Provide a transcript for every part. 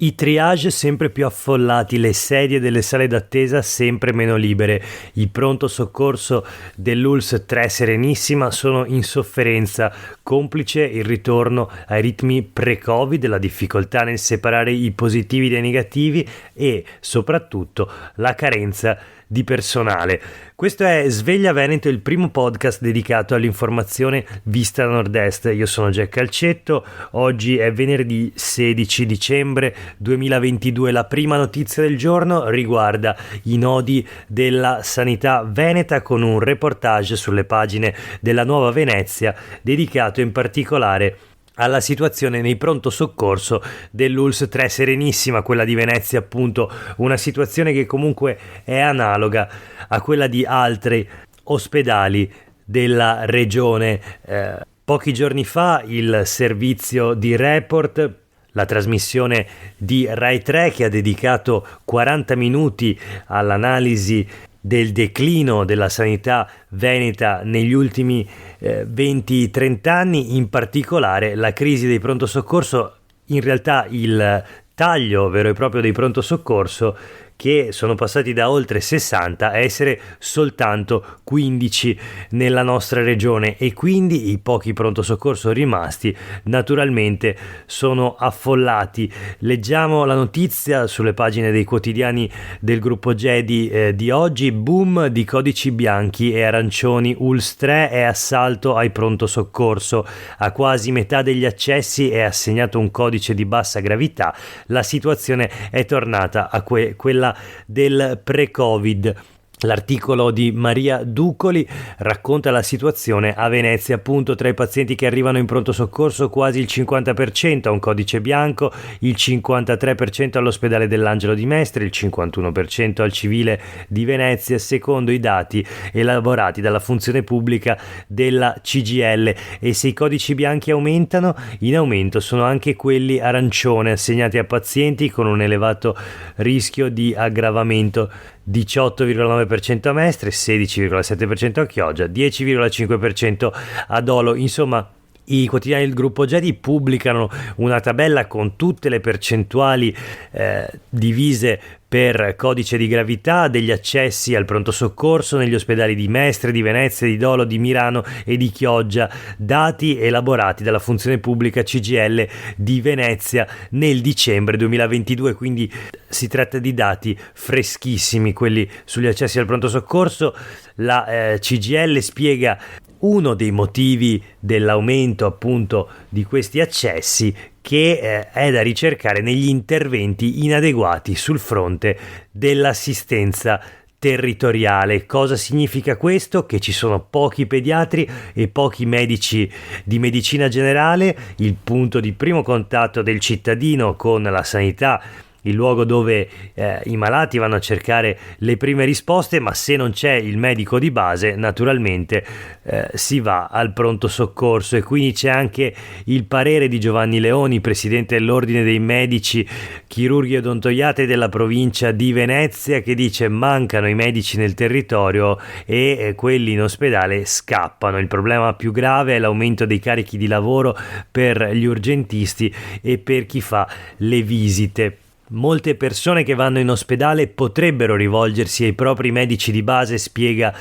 I triage sempre più affollati, le sedie delle sale d'attesa sempre meno libere. I pronto soccorso dell'ULSS 3 Serenissima sono in sofferenza, complice il ritorno ai ritmi pre-Covid, la difficoltà nel separare i positivi dai negativi e soprattutto la carenza di personale. Questo è Sveglia Veneto, il primo podcast dedicato all'informazione vista da nord-est. Io sono Jack Calcetto, oggi è venerdì 16 dicembre 2022. La prima notizia del giorno riguarda i nodi della sanità veneta con un reportage sulle pagine della Nuova Venezia dedicato in particolare alla situazione nei pronto soccorso dell'ULSS 3 Serenissima, quella di Venezia appunto, una situazione che comunque è analoga a quella di altri ospedali della regione. Pochi giorni fa il servizio di Report, la trasmissione di Rai 3, che ha dedicato 40 minuti all'analisi del declino della sanità veneta negli ultimi 20-30 anni, in particolare la crisi dei pronto soccorso, in realtà il taglio vero e proprio dei pronto soccorso, che sono passati da oltre 60 a essere soltanto 15 nella nostra regione, e quindi i pochi pronto soccorso rimasti naturalmente sono affollati. Leggiamo la notizia sulle pagine dei quotidiani del gruppo Gedi di oggi: boom di codici bianchi e arancioni, ULSS 3 e assalto ai pronto soccorso. A quasi metà degli accessi è assegnato un codice di bassa gravità. La situazione è tornata a quella del pre-Covid. L'articolo di Maria Ducoli racconta la situazione a Venezia, appunto. Tra i pazienti che arrivano in pronto soccorso quasi il 50% ha un codice bianco, il 53% all'ospedale dell'Angelo di Mestre, il 51% al civile di Venezia, secondo i dati elaborati dalla funzione pubblica della CGIL. E se i codici bianchi aumentano, in aumento sono anche quelli arancione assegnati a pazienti con un elevato rischio di aggravamento: 18,9% a Mestre, 16,7% a Chioggia, 10,5% a Dolo. Insomma, i quotidiani del gruppo Gedi pubblicano una tabella con tutte le percentuali divise per codice di gravità degli accessi al pronto soccorso negli ospedali di Mestre, di Venezia, di Dolo, di Milano e di Chioggia, dati elaborati dalla funzione pubblica CGIL di Venezia nel dicembre 2022, quindi si tratta di dati freschissimi quelli sugli accessi al pronto soccorso. La CGIL spiega uno dei motivi dell'aumento appunto di questi accessi, che è da ricercare negli interventi inadeguati sul fronte dell'assistenza territoriale. Cosa significa questo? Che ci sono pochi pediatri e pochi medici di medicina generale, il punto di primo contatto del cittadino con la sanità, il luogo dove i malati vanno a cercare le prime risposte. Ma se non c'è il medico di base, naturalmente si va al pronto soccorso. E quindi c'è anche il parere di Giovanni Leoni, presidente dell'Ordine dei Medici Chirurghi e Odontoiatri della provincia di Venezia, che dice: mancano i medici nel territorio e quelli in ospedale scappano. Il problema più grave è l'aumento dei carichi di lavoro per gli urgentisti e per chi fa le visite. Molte persone che vanno in ospedale potrebbero rivolgersi ai propri medici di base, spiega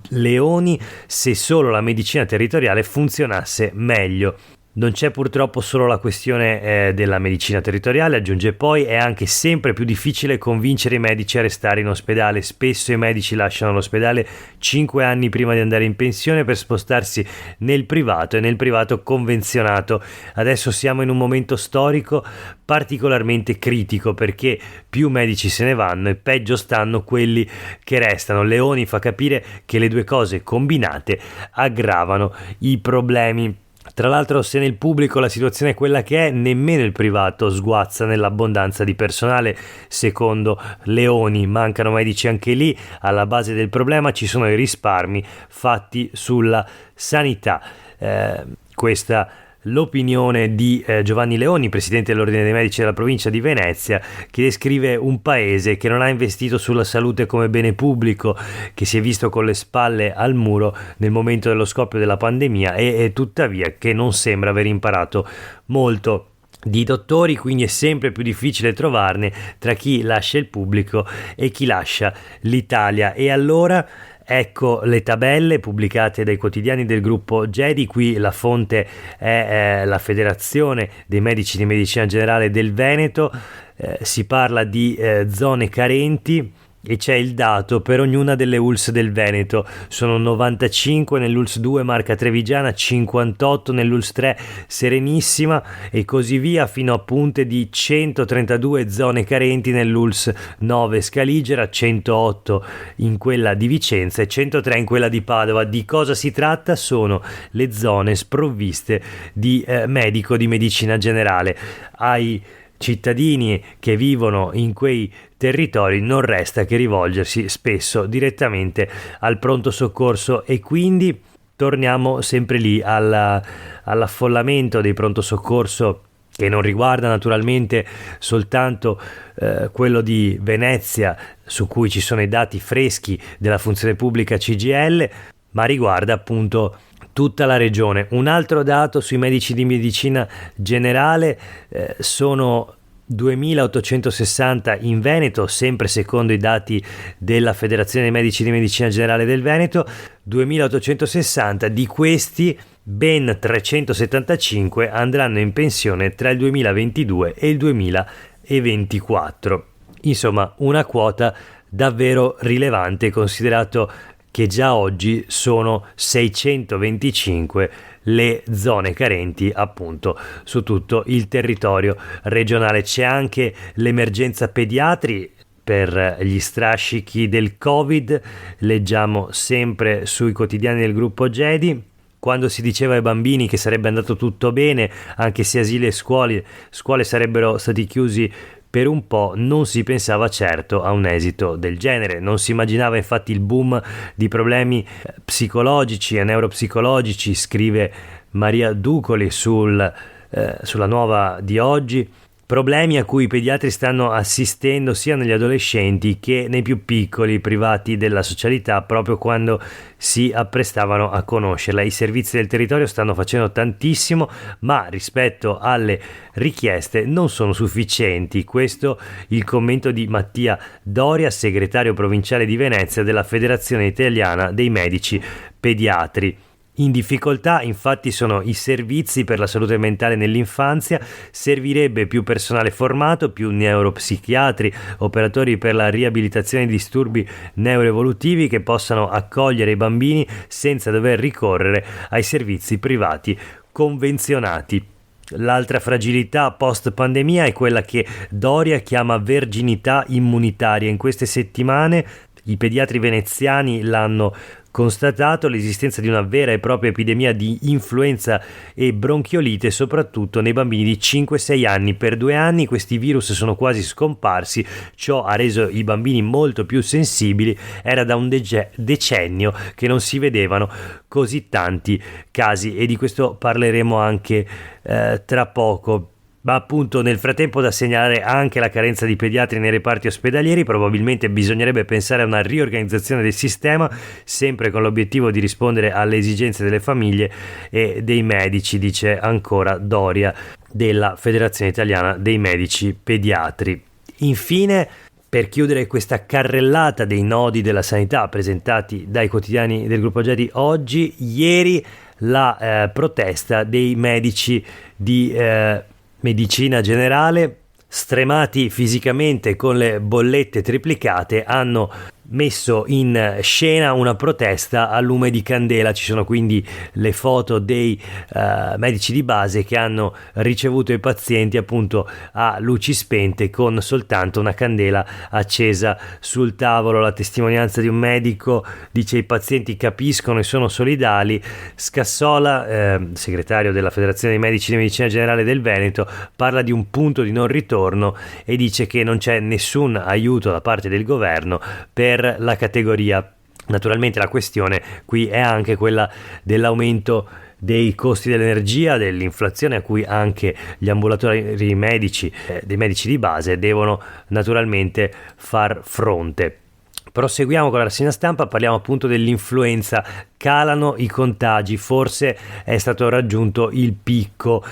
Leoni, se solo la medicina territoriale funzionasse meglio. Non c'è purtroppo solo la questione della medicina territoriale, aggiunge poi: è anche sempre più difficile convincere i medici a restare in ospedale. Spesso i medici lasciano l'ospedale 5 anni prima di andare in pensione per spostarsi nel privato e nel privato convenzionato. Adesso siamo in un momento storico particolarmente critico, perché più medici se ne vanno e peggio stanno quelli che restano. Leoni fa capire che le due cose combinate aggravano i problemi. Tra l'altro, se nel pubblico la situazione è quella che è, nemmeno il privato sguazza nell'abbondanza di personale. Secondo Leoni mancano medici anche lì. Alla base del problema ci sono i risparmi fatti sulla sanità. Questa l'opinione di Giovanni Leoni, presidente dell'Ordine dei Medici della provincia di Venezia, che descrive un paese che non ha investito sulla salute come bene pubblico, che si è visto con le spalle al muro nel momento dello scoppio della pandemia e tuttavia che non sembra aver imparato molto di dottori, quindi è sempre più difficile trovarne tra chi lascia il pubblico e chi lascia l'Italia. E allora ecco le tabelle pubblicate dai quotidiani del gruppo GEDI. Qui la fonte è la Federazione dei Medici di Medicina Generale del Veneto. Si parla di zone carenti e c'è il dato per ognuna delle ULSS del Veneto. Sono 95 nell'ULSS 2 Marca Trevigiana, 58 nell'ULSS 3 Serenissima e così via, fino a punte di 132 zone carenti nell'ULSS 9 Scaligera, 108 in quella di Vicenza e 103 in quella di Padova. Di cosa si tratta? Sono le zone sprovviste di medico di medicina generale. Ai cittadini che vivono in quei territori non resta che rivolgersi spesso direttamente al pronto soccorso, e quindi torniamo sempre lì all'affollamento dei pronto soccorso, che non riguarda naturalmente soltanto quello di Venezia, su cui ci sono i dati freschi della funzione pubblica CGIL, ma riguarda appunto tutta la regione. Un altro dato sui medici di medicina generale: sono 2860 in Veneto, sempre secondo i dati della Federazione dei Medici di Medicina Generale del Veneto. 2860, di questi ben 375 andranno in pensione tra il 2022 e il 2024. Insomma, una quota davvero rilevante, considerato che già oggi sono 625 le zone carenti appunto su tutto il territorio regionale. C'è anche l'emergenza pediatri per gli strascichi del Covid, leggiamo sempre sui quotidiani del gruppo GEDI. Quando si diceva ai bambini che sarebbe andato tutto bene, anche se asili e scuole sarebbero stati chiusi per un po', non si pensava certo a un esito del genere. Non si immaginava infatti il boom di problemi psicologici e neuropsicologici, scrive Maria Ducoli sulla Nuova di oggi. Problemi a cui i pediatri stanno assistendo sia negli adolescenti che nei più piccoli, privati della socialità, proprio quando si apprestavano a conoscerla. I servizi del territorio stanno facendo tantissimo, ma rispetto alle richieste non sono sufficienti. Questo il commento di Mattia Doria, segretario provinciale di Venezia della Federazione Italiana dei Medici Pediatri. In difficoltà infatti sono i servizi per la salute mentale nell'infanzia. Servirebbe più personale formato, più neuropsichiatri, operatori per la riabilitazione di disturbi neuroevolutivi che possano accogliere i bambini senza dover ricorrere ai servizi privati convenzionati. L'altra fragilità post pandemia è quella che Doria chiama verginità immunitaria. In queste settimane i pediatri veneziani l'hanno constatato, l'esistenza di una vera e propria epidemia di influenza e bronchiolite, soprattutto nei bambini di 5-6 anni. Per 2 anni questi virus sono quasi scomparsi, ciò ha reso i bambini molto più sensibili. Era da un decennio che non si vedevano così tanti casi, e di questo parleremo anche tra poco. Ma appunto nel frattempo da segnalare anche la carenza di pediatri nei reparti ospedalieri. Probabilmente bisognerebbe pensare a una riorganizzazione del sistema, sempre con l'obiettivo di rispondere alle esigenze delle famiglie e dei medici, dice ancora Doria della Federazione Italiana dei Medici Pediatri. Infine, per chiudere questa carrellata dei nodi della sanità presentati dai quotidiani del gruppo GEDI oggi, ieri la protesta dei medici di medicina generale, stremati fisicamente con le bollette triplicate, hanno messo in scena una protesta a lume di candela. Ci sono quindi le foto dei medici di base che hanno ricevuto i pazienti appunto a luci spente, con soltanto una candela accesa sul tavolo. La testimonianza di un medico dice: i pazienti capiscono e sono solidali. Scassola, segretario della Federazione dei Medici di Medicina Generale del Veneto, parla di un punto di non ritorno e dice che non c'è nessun aiuto da parte del governo per la categoria. Naturalmente la questione qui è anche quella dell'aumento dei costi dell'energia, dell'inflazione a cui anche gli ambulatori medici dei medici di base devono naturalmente far fronte. Proseguiamo con la rassegna stampa, parliamo appunto dell'influenza. Calano i contagi, forse è stato raggiunto il picco.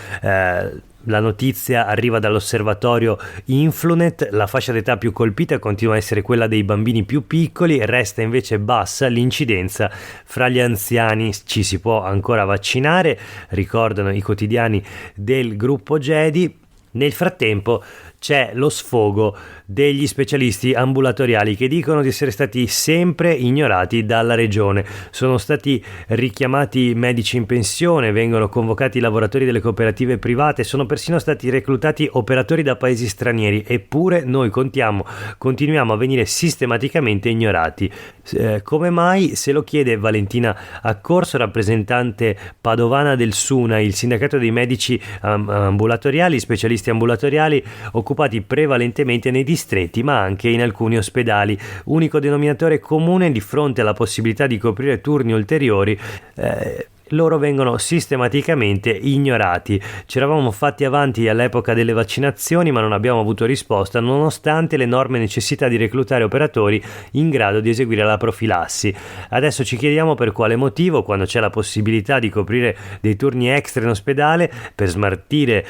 La notizia arriva dall'osservatorio Influnet, la fascia d'età più colpita continua a essere quella dei bambini più piccoli, resta invece bassa l'incidenza fra gli anziani. Ci si può ancora vaccinare, ricordano i quotidiani del gruppo Gedi. Nel frattempo c'è lo sfogo degli specialisti ambulatoriali che dicono di essere stati sempre ignorati dalla regione. Sono stati richiamati medici in pensione, vengono convocati lavoratori delle cooperative private, sono persino stati reclutati operatori da paesi stranieri, eppure noi continuiamo a venire sistematicamente ignorati. Come mai? Se lo chiede Valentina Accorso, rappresentante padovana del SUNA, il sindacato dei medici ambulatoriali, specialisti ambulatoriali occupati prevalentemente nei distretti ma anche in alcuni ospedali. Unico denominatore comune: di fronte alla possibilità di coprire turni ulteriori, loro vengono sistematicamente ignorati. Ci eravamo fatti avanti all'epoca delle vaccinazioni, ma non abbiamo avuto risposta nonostante l'enorme necessità di reclutare operatori in grado di eseguire la profilassi. Adesso ci chiediamo per quale motivo, quando c'è la possibilità di coprire dei turni extra in ospedale per smaltire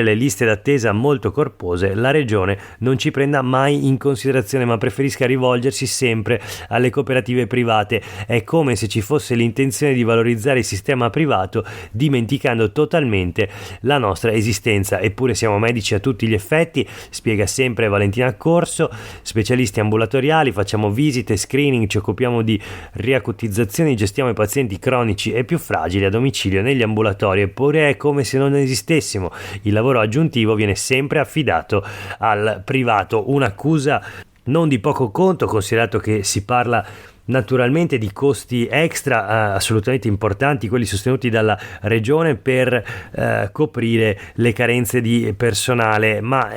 le liste d'attesa molto corpose, la regione non ci prenda mai in considerazione ma preferisca rivolgersi sempre alle cooperative private. È come se ci fosse l'intenzione di valorizzare il sistema privato, dimenticando totalmente la nostra esistenza. Eppure siamo medici a tutti gli effetti, spiega sempre Valentina Accorso, specialisti ambulatoriali, facciamo visite, screening, ci occupiamo di riacutizzazioni, gestiamo i pazienti cronici e più fragili a domicilio negli ambulatori, eppure è come se non esistessimo. Il lavoro aggiuntivo viene sempre affidato al privato, un'accusa non di poco conto, considerato che si parla naturalmente di costi extra assolutamente importanti, quelli sostenuti dalla regione per coprire le carenze di personale, ma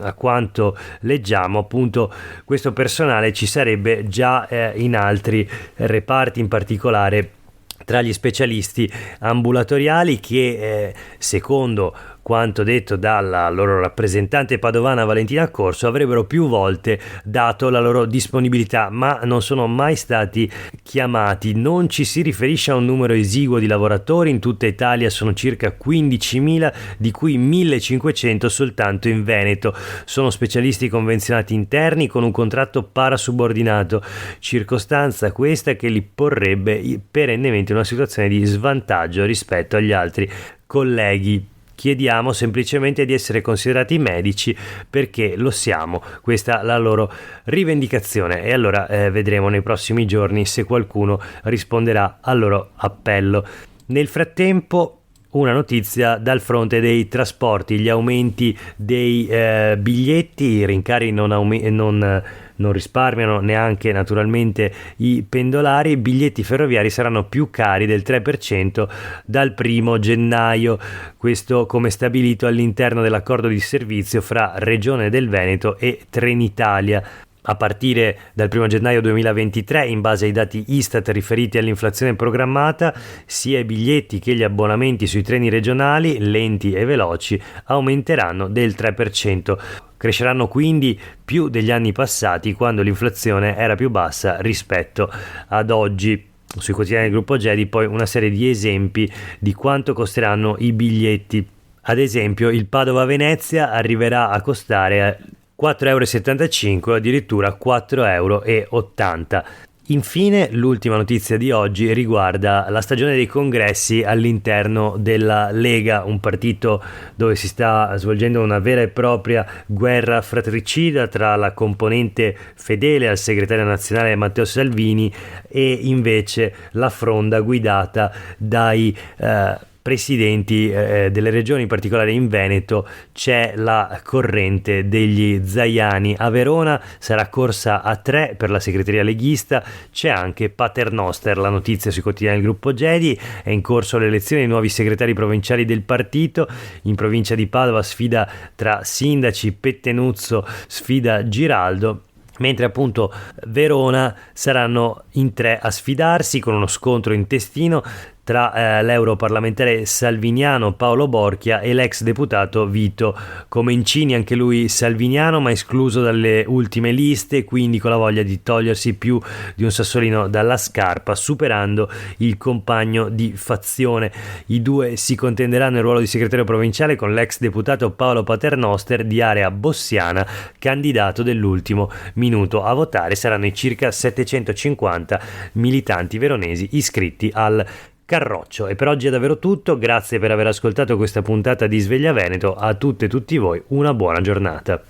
a quanto leggiamo appunto questo personale ci sarebbe già in altri reparti, in particolare tra gli specialisti ambulatoriali che secondo quanto detto dalla loro rappresentante padovana Valentina Accorso avrebbero più volte dato la loro disponibilità, ma non sono mai stati chiamati. Non ci si riferisce a un numero esiguo di lavoratori, in tutta Italia sono circa 15.000, di cui 1.500 soltanto in Veneto. Sono specialisti convenzionati interni con un contratto parasubordinato, circostanza questa che li porrebbe perennemente in una situazione di svantaggio rispetto agli altri colleghi. Chiediamo semplicemente di essere considerati medici perché lo siamo, questa è la loro rivendicazione, e allora vedremo nei prossimi giorni se qualcuno risponderà al loro appello. Nel frattempo una notizia dal fronte dei trasporti: gli aumenti dei biglietti, i rincari non risparmiano neanche naturalmente i pendolari. I biglietti ferroviari saranno più cari del 3% dal 1 gennaio, questo come stabilito all'interno dell'accordo di servizio fra Regione del Veneto e Trenitalia. A partire dal 1 gennaio 2023, in base ai dati Istat riferiti all'inflazione programmata, sia i biglietti che gli abbonamenti sui treni regionali, lenti e veloci, aumenteranno del 3%. Cresceranno quindi più degli anni passati, quando l'inflazione era più bassa rispetto ad oggi. Sui quotidiani del gruppo Gedi poi una serie di esempi di quanto costeranno i biglietti. Ad esempio, il Padova-Venezia arriverà a costare 4,75 euro, addirittura 4,80 euro. Infine, l'ultima notizia di oggi riguarda la stagione dei congressi all'interno della Lega, un partito dove si sta svolgendo una vera e propria guerra fratricida tra la componente fedele al segretario nazionale Matteo Salvini e invece la fronda guidata dai presidenti delle regioni, in particolare in Veneto c'è la corrente degli Zaiani. A Verona sarà corsa a 3 per la segreteria leghista, c'è anche Paternoster. La notizia sui quotidiani del gruppo Gedi: è in corso l'elezione dei nuovi segretari provinciali del partito. In provincia di Padova sfida tra sindaci, Pettenuzzo sfida Giraldo, mentre appunto Verona saranno in 3 a sfidarsi con uno scontro intestino tra l'europarlamentare salviniano Paolo Borchia e l'ex deputato Vito Comencini, anche lui salviniano ma escluso dalle ultime liste, quindi con la voglia di togliersi più di un sassolino dalla scarpa, superando il compagno di fazione. I due si contenderanno il ruolo di segretario provinciale con l'ex deputato Paolo Paternoster di area bossiana, candidato dell'ultimo minuto. A votare saranno i circa 750 militanti veronesi iscritti al Carroccio. E per oggi è davvero tutto, grazie per aver ascoltato questa puntata di Sveglia Veneto, a tutte e tutti voi una buona giornata.